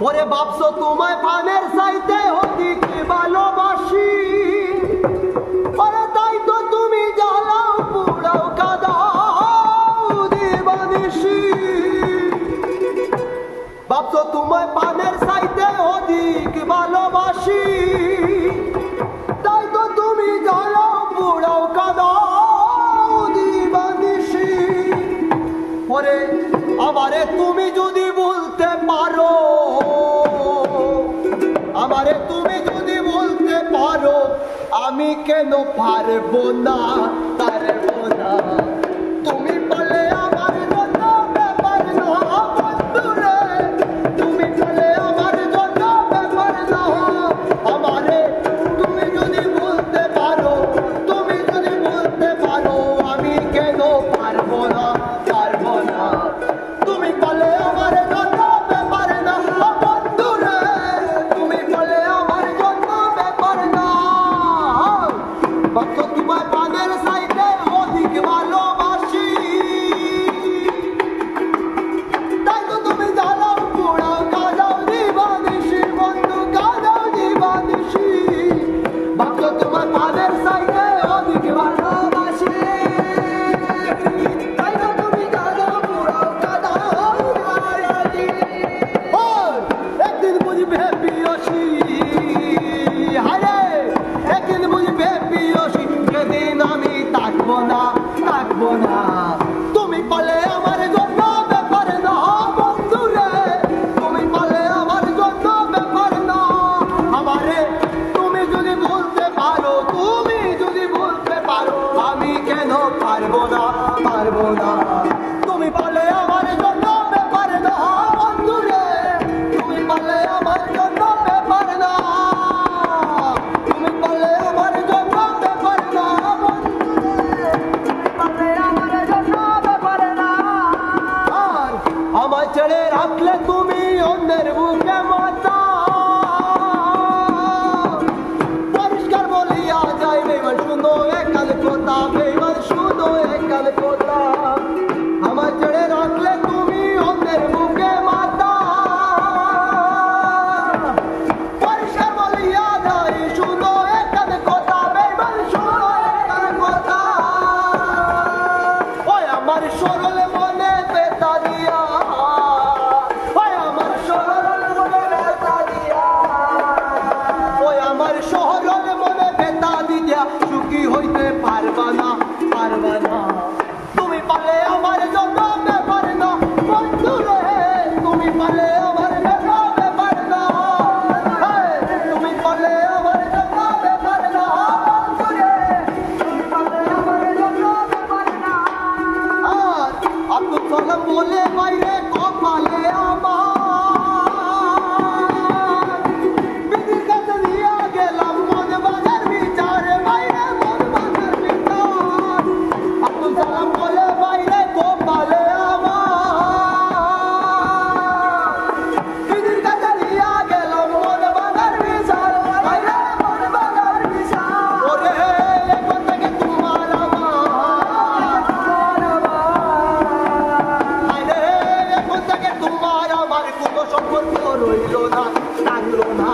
ওরে ভাবছো তোমায় পানের চাইতে অধিক ভালোবাসি, ওরে তাই তো তুমি জ্বালাও পুড়াও কাঁদাও দিবানিশি। ভাবছো তোমায় পানের চাইতে অধিক ভালোবাসি, তাই তো তুমি জ্বালাও পুড়াও কাঁদাও দিবানিশি। ওরে আমারে তুমি যদি বলতে পারো, আমারে তুমি যদি বলতে পারো, আমি কেন পারবো না, পারবো না। তুমি বলে আমার জন্য ব্যাপার না বন্ধুরে, তুমি বলে আমার জন্য ব্যাপার না। আমারে তুমি যদি বলতে পারো, তুমি যদি বলতে পারো, আমি কেন পারবো না, পারবো না। তুমি বলে আমার জন্য ব্যাপার না বন্ধুরে, তুমি বলে আমার জন্য ব্যাপার না। ভক্ত তোমার পানের চাইতে অধিক ভালোবাসি, তাই তো তুমি জ্বালাও পোড়াও কাঁদাও দিবানিশি বন্ধু, কাঁদাও দিবানিশি। ভক্ত তোমার পানের চাইতে অধিক ভালোবাসি, তাই তো তুমি জ্বালাও পোড়াও কাঁদাও দিবানিশি। একদিন বুঝবে প্রিয়সী, হায় একদিন বুঝবে প্রিয়সী, যেদিন আমি থাকবো না, থাকবো না। তুমি বলে আমার জন্য ব্যাপার না বন্ধুরে, তুমি বলে আমার জন্য ব্যাপার না। আমারে তুমি যদি বলতে পারো, তুমি যদি বলতে পারো, আমি কেন পারবো না, পারবো না। তুমি বলে আমার জন্য ব্যাপার না বন্ধুরে, তুমি বলে আমার জন্য ব্যাপার না, তুমি বলে আমার জন্য ব্যাপার না বন্ধুরে, তুমি বলে আমার জন্য ব্যাপার না। আর আমার ছেড়ে রাখলে তুমি অন্যের বুকে মাথা, পরিষ্কার বলিয়া যাই বেমান শুনো একাল কথা, বেমান শুনো একাল কথা। আমার ছেড়ে রাখলে তুমি অন্যের বুকে মাথা, পরিষ্কার বলিয়া যাই শুনো একাল কথা, বেমান শুনো একাল কথা। ওই আমার সরল মনে বেতা দিয়া, ওই আমার সরল মনে বেতা দিয়া, ওই আমার সরল মনে বেতা দিয়া সুখী হইতে পারবা না, পারবা না। তুমি পালে আমার জন্য ব্যাপার না বন্ধুরে, তুমি পালে আমার জন্য ব্যাপার না, তুমি পালে আমার জন্য ব্যাপার না বন্ধুরে, তুমি পালে আমার জন্য ব্যাপার না। আর আব্দুল সালাম বলে বাইরে কপালে আমার, বিধির কাছে দিয়া গেলাম মন বাজার বিচারে, বাইরে মন বাজার বিচার। আব্দুল সালাম বলে বাইরে কপালে আমার, বিধির কাছে দিয়া গেলাম মন বাজার বিচার, বাইরে মন বাজার বিচার। ওরে এখন থেকে তোমার আমার, আরে এখন থেকে তোমার আমার কোনো সম্পর্ক রইল না, থাকলো না।